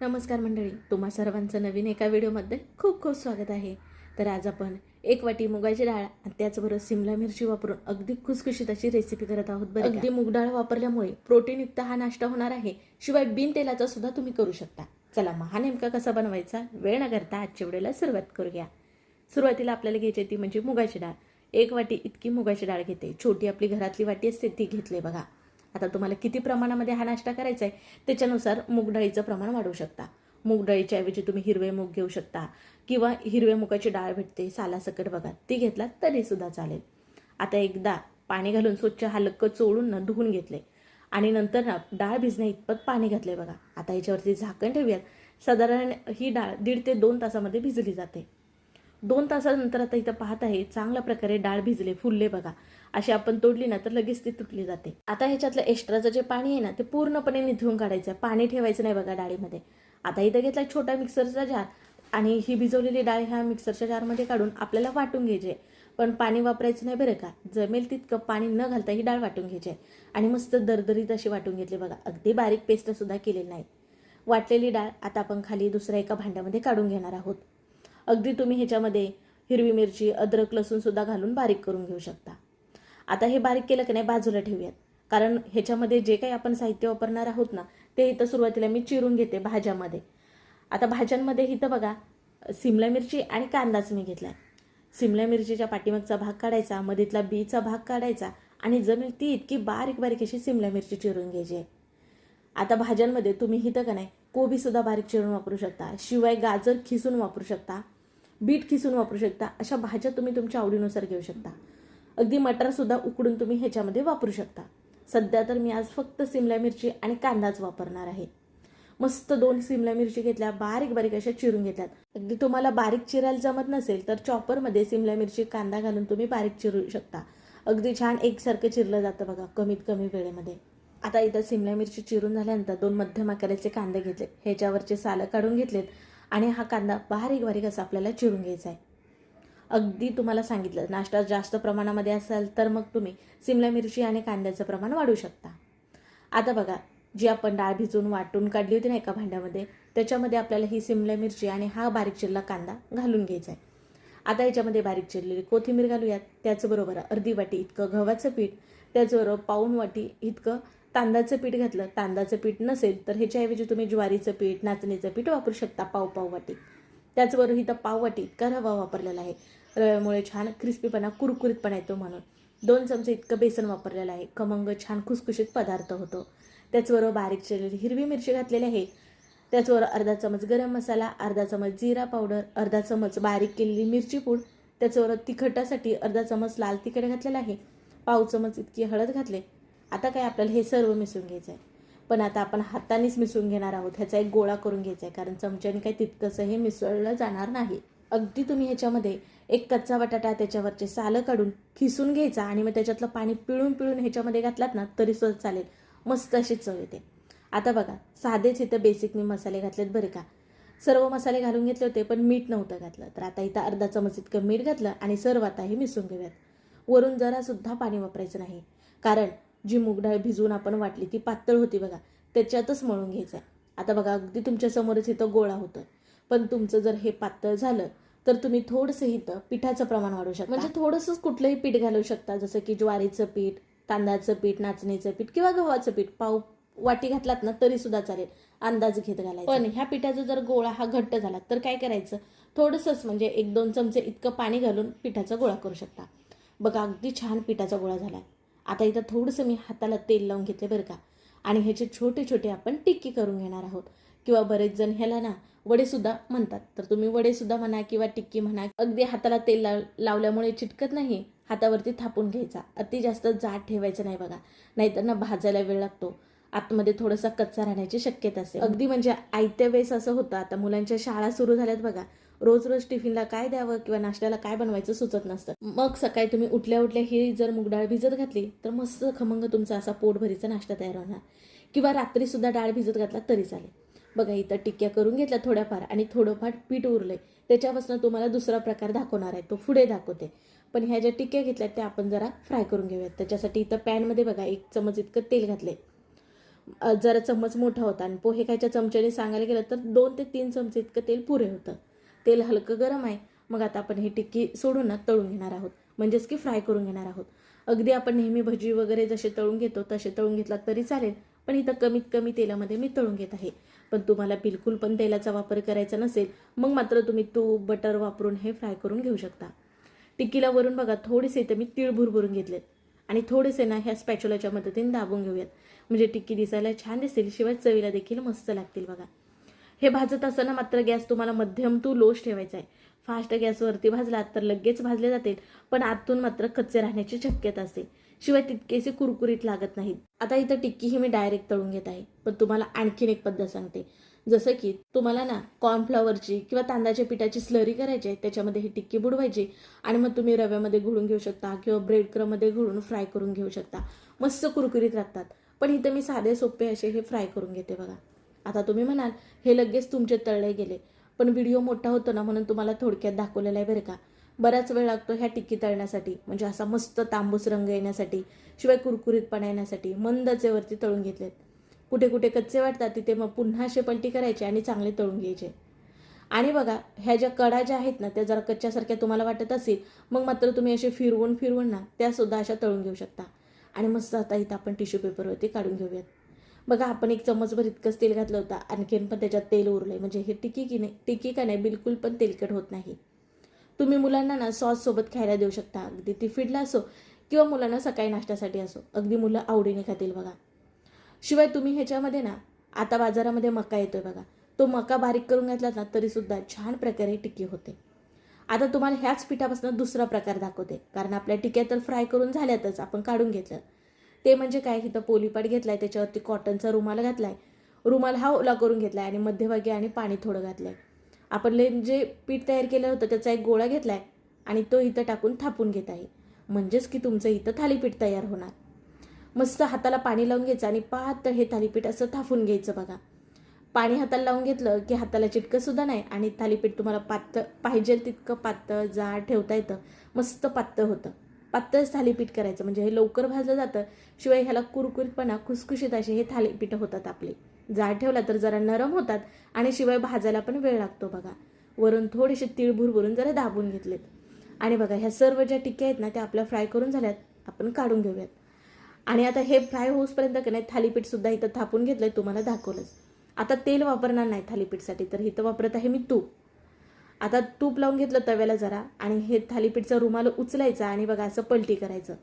नमस्कार मंडळी, तुम्हा सर्वांचं नवीन एका व्हिडिओमध्ये खूप खूप स्वागत आहे. तर आज आपण एक वाटी मुगाची डाळ आणि त्याचबरोबर सिमला मिरची वापरून अगदी खुसखुशीत अशी रेसिपी करत आहोत बरं. अगदी मूग डाळ वापरल्यामुळे प्रोटीनयुक्त हा नाश्ता होणार आहे. शिवाय बिन तेलाचा सुद्धा तुम्ही करू शकता. चला मग हा नेमका कसा बनवायचा वेळ न करता आजच्या व्हिडिओला सुरुवात करूया. सुरुवातीला आपल्याला घ्यायची ती म्हणजे मुगाची डाळ. 1 वाटी इतकी मुगाची डाळ घेते. छोटी आपली घरातली वाटी असते ती घेतली बघा. आता तुम्हाला किती प्रमाणामध्ये हा नाश्ता करायचा आहे त्याच्यानुसार मूग डाळीचं प्रमाण वाढवू शकता. मूग डाळीच्या ऐवजी तुम्ही हिरवे मूग घेऊ शकता किंवा हिरव्या मुगाची डाळ भेटते सालासकट बघा, ती घेतला तरी सुद्धा चालेल. आता एकदा पाणी घालून स्वच्छ हलकं चोळून धुवून घेतले आणि नंतर डाळ भिजण्या इतपत पाणी घातले बघा. आता याच्यावरती झाकण ठेवूयात. साधारण ही डाळ 1.5 ते 2 तासामध्ये भिजली जाते. 2 तासानंतर आता इथं पाहत आहे चांगल्या प्रकारे डाळ भिजले, फुलले बघा. अशी आपण तोडली ना तर लगेच ती तुटली जाते. आता ह्याच्यातलं एक्स्ट्राचं जे पाणी आहे ना ते पूर्णपणे निथळून काढायचं. पाणी ठेवायचं नाही बघा डाळीमध्ये. आता इथं घेतला छोटा मिक्सरचा जार आणि ही भिजवलेली डाळ ह्या मिक्सरच्या जारमध्ये काढून आपल्याला वाटून घ्यायची. पण पाणी वापरायचं नाही बरं का. जमेल तितकं पाणी न घालता ही डाळ वाटून घ्यायची आणि मस्त दरदरीत अशी वाटून घेतली बघा. अगदी बारीक पेस्ट सुद्धा केलेली नाही. वाटलेली डाळ आता आपण खाली दुसऱ्या एका भांड्यामध्ये काढून घेणार आहोत. अगदी तुम्ही ह्याच्यामध्ये हिरवी मिरची, अद्रक, लसूण सुद्धा घालून बारीक करून घेऊ शकता. आता हे बारीक केलं की नाही बाजूला ठेवूयात, कारण ह्याच्यामध्ये जे काही आपण साहित्य वापरणार आहोत ना ते इथं सुरुवातीला मी चिरून घेते भाज्यामध्ये. आता भाज्यांमध्ये इथं बघा सिमला मिरची आणि कांदाच मी घेतला आहे. सिमला मिरचीच्या पाठीमागचा भाग काढायचा, मधीतला बीचा भाग काढायचा आणि जमेल ती इतकी बारीक बारीक अशी सिमला मिरची चिरून घ्यायची आहे. आता भाज्यांमध्ये तुम्ही इथं का नाही कोबीसुद्धा बारीक चिरून वापरू शकता. शिवाय गाजर खिसून वापरू शकता, बीट खिसून वापरू शकता. अशा भाज्या तुम्ही तुमच्या आवडीनुसार घेऊ शकता. अगदी मटरसुद्धा उकडून तुम्ही ह्याच्यामध्ये वापरू शकता. सध्या तर मी आज फक्त सिमला मिरची आणि कांदाच वापरणार आहे. मस्त 2 सिमला मिरची घेतल्या, बारीक बारीक अशा चिरून घेतल्यात. अगदी तुम्हाला बारीक चिरायला जमत नसेल तर चॉपरमध्ये सिमला मिरची कांदा घालून तुम्ही बारीक चिरू शकता. अगदी छान एकसारखं चिरलं जातं बघा कमीत कमी वेळेमध्ये. आता इथं सिमला मिरची चिरून झाल्यानंतर 2 मध्यम आकाराचे कांदे घेतले, ह्याच्यावरचे सालं काढून घेतलेत आणि हा कांदा बारीक बारीक असा आपल्याला चिरून घ्यायचा आहे. अगदी तुम्हाला सांगितलं नाश्ता जास्त प्रमाणामध्ये असेल तर मग तुम्ही सिमला मिरची आणि कांद्याचं प्रमाण वाढवू शकता. आता बघा जी आपण डाळ भिजून वाटून काढली होती ना एका भांड्यामध्ये, त्याच्यामध्ये आपल्याला ही सिमला मिरची आणि हा बारीक चिरला कांदा घालून घ्यायचा आहे. आता याच्यामध्ये बारीक चिरलेली कोथिंबीर घालूयात. त्याचबरोबर अर्धी वाटी इतकं गव्हाचं पीठ, त्याचबरोबर पाऊण वाटी इतकं तांदळाचं पीठ घातलं. तांदळाचं पीठ नसेल तर ह्याच्याऐवजी तुम्ही ज्वारीचं पीठ, नाचणीचं पीठ वापरू शकता पाव वाटी. त्याचबरोबर इथं पाव वाटी इतका रवा वापरलेला आहे. रव्यामुळे छान क्रिस्पीपणा, कुरकुरीतपणा येतो म्हणून. 2 चमचे इतकं बेसन वापरलेलं आहे. खमंग छान खुसखुशीत पदार्थ होतो. त्याचबरोबर बारीक चिरलेली हिरवी मिरची घातलेली आहे. त्याचबरोबर अर्धा चमच गरम मसाला, अर्धा चमच जिरा पावडर, अर्धा चमच बारीक केलेली मिरची पूड, त्याचबरोबर तिखटासाठी अर्धा चमच लाल तिखट घातलेलं आहे. पाव चमच इतकी हळद घातले. आता काय आपल्याला हे सर्व मिसळून घ्यायचं आहे. पण आता आपण हातानेच मिसळून घेणार आहोत. ह्याचा एक गोळा करून घ्यायचा आहे, कारण चमच्याने काही तितकंसं हे मिसळलं जाणार नाही. अगदी तुम्ही ह्याच्यामध्ये एक कच्चा बटाटा त्याच्यावरचे सालं काढून खिसून घ्यायचा आणि मग त्याच्यातलं पाणी पिळून ह्याच्यामध्ये घातलात ना तरी सुद्धा चालेल. मस्त अशी चव येते. आता बघा साधेच इथं बेसिक मी मसाले घातलेत बरं का. सर्व मसाले घालून घेतले होते पण मीठ नव्हतं घातलं. तर आता इथं अर्धा चमच इतकं मीठ घातलं आणि सर्व आता हे मिसळून घेऊयात. वरून जरासुद्धा पाणी वापरायचं नाही, कारण जी मूग डाळ भिजवून आपण वाटली ती पातळ होती बघा, त्याच्यातच मळून घ्यायचं आहे. आता बघा अगदी तुमच्या समोरच इथं गोळा होतं. पण तुमचं जर हे पातळ झालं तर तुम्ही थोडंसं इथं पिठाचं प्रमाण वाढवू शकता. म्हणजे थोडंसंच कुठलंही पीठ घालू शकता, जसं की ज्वारीचं पीठ, तांदळाचं पीठ, नाचणीचं पीठ किंवा गव्हाचं पीठ. पाव वाटी घातलात ना तरी सुद्धा चालेल, अंदाज घेत घालायचा. पण ह्या पिठाचा जर गोळा हा घट्ट झाला तर काय करायचं, थोडंसंच म्हणजे 1-2 चमचे इतकं पाणी घालून पिठाचा गोळा करू शकता. बघा अगदी छान पिठाचा गोळा झाला. आता इथं थोडंसं मी हाताला तेल लावून घेते बरं का, आणि ह्याचे छोटे छोटे आपण टिक्की करून घेणार आहोत. किंवा बरेच जण ह्याला ना वडेसुद्धा म्हणतात, तर तुम्ही वडेसुद्धा म्हणा किंवा टिक्की म्हणा. अगदी हाताला तेल लावल्यामुळे चिटकत नाही. हातावरती थापून घ्यायचा. अति जास्त जाड ठेवायचं नाही बघा, नाहीतर ना भाजायला वेळ लागतो. आतमध्ये थोडासा कच्चा राहण्याची शक्यता असते. अगदी म्हणजे आयत्या वेळेस असं होतं. आता मुलांच्या शाळा सुरू झाल्यात बघा, रोज रोज टिफिनला काय द्यावं किंवा नाश्त्याला काय बनवायचं सुचत नसतं. मग सकाळी तुम्ही उठल्या ही जर मूग डाळ भिजत घातली तर मस्त खमंग तुमचा असा पोटभरीचा नाश्ता तयार होणार. किंवा रात्री सुद्धा डाळ भिजत घातला तरी चालेल. बघा इथं टिक्क्या करून घेतल्या थोड्याफार आणि थोडंफार पीठ उरलंय. त्याच्यापासून तुम्हाला दुसरा प्रकार दाखवणार आहे, तो पुढे दाखवते. पण ह्या ज्या टिक्क्या घेतल्यात त्या आपण जरा फ्राय करून घेऊयात. त्याच्यासाठी इथं पॅनमध्ये बघा 1 चमच इतकं तेल घातले. जरा चम्मच मोठा होता आणि पोहे खायच्या चमच्याने सांगायला गेलं तर 2 ते 3 चमचे इतकं तेल पुरे होतं. तेल हलकं गरम आहे. मग आता आपण ही टिक्की सोडून ना तळून घेणार आहोत, म्हणजेच की फ्राय करून घेणार आहोत. अगदी आपण नेहमी भजी वगैरे जसे तळून घेतो तसे तळून घेतलात तरी चालेल, पण इथं कमीत कमी तेलामध्ये मी तळून घेत आहे. पण तुम्हाला बिलकुल पण तेलाचा वापर करायचा नसेल मग मात्र तुम्ही तूप बटर वापरून हे फ्राय करून घेऊ शकता. टिक्कीला वरून बघा थोडेसे इथं मी तीळ भुरभुरून घेतलेत आणि थोडेसे ना ह्या स्पॅच्युलाच्या मदतीने दाबून घेऊयात, म्हणजे टिक्की दिसायला छान दिसेल, शिवाय चवीला देखील मस्त लागतील. बघा हे भाजत असताना मात्र गॅस तुम्हाला मध्यम टू लोच ठेवायचा आहे. फास्ट गॅसवरती भाजलात तर लगेच भाजले जातील, पण आतून मात्र कच्चे राहण्याची शक्यता असते, शिवाय तितकेसे कुरकुरीत लागत नाहीत. आता इथं टिक्की ही मी डायरेक्ट तळून घेत आहे, पण तुम्हाला आणखीन एक पद्धत सांगते. जसं की तुम्हाला ना कॉर्नफ्लॉवरची किंवा तांदळाच्या पिठाची स्लरी करायची आहे, त्याच्यामध्ये ही टिक्की बुडवायची आणि मग तुम्ही रव्यामध्ये घोळून घेऊ शकता किंवा ब्रेड क्रममध्ये घोळून फ्राय करून घेऊ शकता. मस्त कुरकुरीत लागतात. पण इथं मी साधे सोपे असे हे फ्राय करून घेते. बघा आता तुम्ही म्हणाल हे लगेच तुमचे तळले गेले, पण व्हिडिओ मोठा होतो ना म्हणून तुम्हाला थोडक्यात दाखवलेला आहे बरं का. बराच वेळ लागतो ह्या टिक्की तळण्यासाठी, म्हणजे असा मस्त तांबूस रंग येण्यासाठी, शिवाय कुरकुरीतपणा येण्यासाठी मंद आचेवरती तळून घेतलेत. कुठे कुठे कच्चे वाटतात तिथे मग पुन्हा असे पलटी करायचे आणि चांगले तळून घ्यायचे. आणि बघा ह्या ज्या कडा ज्या आहेत ना त्या जरा कच्च्यासारख्या तुम्हाला वाटत असेल मग मात्र तुम्ही असे फिरवून फिरवून ना त्यासुद्धा अशा तळून घेऊ शकता. आणि मस्त आता इथं आपण टिश्यू पेपरवरती काढून घेऊयात. बघा आपण एक चम्मचभर इतकंच तेल घातलं होतं, आणखीन पण त्याच्यात तेल उरलंय, म्हणजे हे टिक्की का नाही बिलकुल पण तेलकट होत नाही. तुम्ही मुलांना ना सॉस सोबत खायला देऊ शकता, अगदी टिफिनला असो किंवा मुलांना सकाळी नाश्त्यासाठी असो, अगदी मुलं आवडीने खातील. बघा शिवाय तुम्ही ह्याच्यामध्ये ना आता बाजारामध्ये मका येतोय बघा, तो मका बारीक करून घातला ना तरी सुद्धा छान प्रकारे टिक्की होते. आता तुम्हाला ह्याच पिठापासून दुसरा प्रकार दाखवते, कारण आपल्या टिक्क्या तर फ्राय करून झाल्यातच, आपण काढून घेतलं. ते म्हणजे काय, इथं पोलीपाट घेतलाय, त्याच्यावरती कॉटनचा रुमाल घातलाय, रुमाल हा ओला करून घेतलाय आणि मध्यभागी आणि पाणी थोडं घातलंय. आपण जे पीठ तयार केलं होतं त्याचा एक गोळा घेतलाय आणि तो इथं टाकून थापून घेत आहे, म्हणजेच की तुमचं इथं थालीपीठ तयार होणार. मस्त हाताला पाणी लावून घ्यायचं आणि पातळ हे थालीपीठ असं थापून घ्यायचं. बघा पाणी हाताला लावून घेतलं की हाताला चिटकं सुद्धा नाही आणि थालीपीठ तुम्हाला पातळ पाहिजे तितकं पातळ जाड ठेवता येतं, मस्त पातळ होतं. पातळच थालीपीठ करायचं, म्हणजे हे लवकर भाजलं जातं, शिवाय ह्याला कुरकुरीतपणा खुसखुशीत असे हे थालीपीठ होतात आपले. जाड ठेवला तर जरा नरम होतात आणि शिवाय भाजायला पण वेळ लागतो. बघा वरून थोडेसे तीळ भुरभुरून जरा दाबून घेतलेत. आणि बघा ह्या सर्व ज्या टिक्क्या आहेत ना त्या आपल्या फ्राय करून झाल्यात, आपण काढून घेऊयात. आणि आता हे फ्राय होऊसपर्यंत का नाही थालीपीठ सुद्धा इथं थापून घेतलंय, तुम्हाला दाखवलंच. आता तेल वापरणार नाही थालीपीठसाठी, तर इथं वापरत आहे मी तूप. आता तूप लावून घेतलं तव्याला जरा आणि हे थालीपीठचा रुमाल उचलायचा आणि बघा असं पलटी करायचं.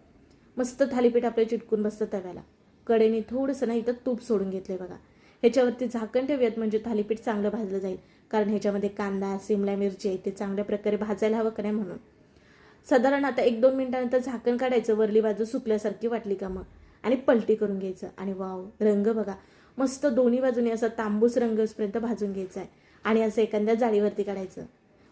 मस्त थालीपीठ आपलं चिटकून बसतं तव्याला. कडेने थोडंसं ना इथं तूप सोडून घेतलंय. बघा ह्याच्यावरती झाकण ठेवूयात, म्हणजे थालीपीठ चांगलं भाजलं जाईल, कारण ह्याच्यामध्ये कांदा सिमला मिरची आहे ते चांगल्या प्रकारे भाजायला हवं का नाही म्हणून. साधारण आता 1-2 मिनिटानंतर झाकण काढायचं, वरली बाजू सुकल्यासारखी वाटली का मग, आणि पलटी करून घ्यायचं. आणि वाव रंग बघा मस्त दोन्ही बाजूने असा तांबूस रंगपर्यंत भाजून घ्यायचा आहे आणि असं एखाद्या जाळीवरती काढायचं,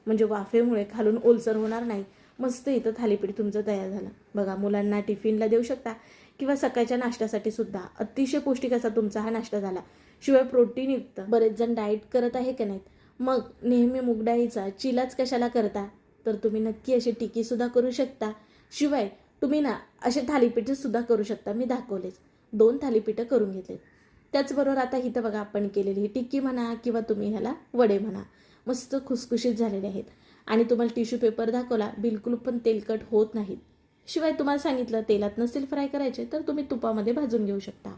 म्हणजे वाफेमुळे खालून ओलसर होणार नाही. मस्त इथं थालीपीठ तुमचं तयार झालं. बघा मुलांना टिफिनला देऊ शकता किंवा सकाळच्या नाश्त्यासाठी सुद्धा अतिशय पौष्टिक असा तुमचा हा नाश्ता झाला, शिवाय प्रोटीनयुक्त. बरेच जण डाएट करत आहे का नाहीत, मग नेहमी मूग डाळीचा चिलाच कशाला करता, तर तुम्ही नक्की अशी टिक्की सुद्धा करू शकता. शिवाय तुम्ही ना असे थालीपीठ सुद्धा करू शकता, मी दाखवलेच. 2 थालीपीठं करून घेतले. त्याचबरोबर आता इथं बघा आपण केलेली ही टिक्की म्हणा किंवा तुम्ही ह्याला वडे म्हणा, मस्त खुसखुशीत झालेले आहेत. आणि तुम्हाला टिश्यू पेपर दाखवला, बिलकुल पण तेलकट होत नाहीत. शिवाय तुम्हाला सांगितलं तेलात नसेल फ्राय करायचे तर तुम्ही तुपामध्ये भाजून घेऊ शकता.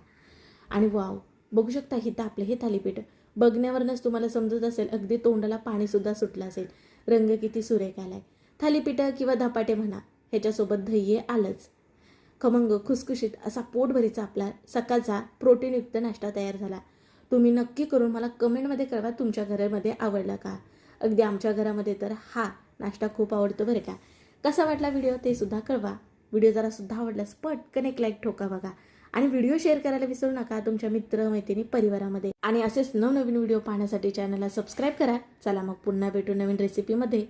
आणि वाव बघू शकता इथं आपले हे थालीपीठ बघण्यावरच तुम्हाला समजत असेल, अगदी तोंडाला पाणी सुद्धा सुटलं असेल. रंग किती सुरेख आलाय. थालीपीठ किंवा धपाटे म्हणा, ह्याच्यासोबत दही आलंच. खमंग खुसखुशीत असा पोटभरीचा आपला सकाळचा प्रोटीनयुक्त नाश्ता तयार झाला. तुम्ही नक्की करून मला कमेंटमध्ये कळवा तुमच्या घरामध्ये आवडला का. अगदी आमच्या घरामध्ये तर हा नाश्ता खूप आवडतो बरं का. कसा वाटला व्हिडिओ ते सुद्धा कळवा. व्हिडिओ जरा सुद्धा आवडल्यास पटकन एक लाईक ठोका बघा, आणि व्हिडिओ शेअर करायला विसरू नका तुमच्या मित्र मैत्रिणी परिवारामध्ये. आणि असेच नवनवीन व्हिडिओ पाहण्यासाठी चॅनलला सबस्क्राईब करा. चला मग पुन्हा भेटू नवीन रेसिपीमध्ये.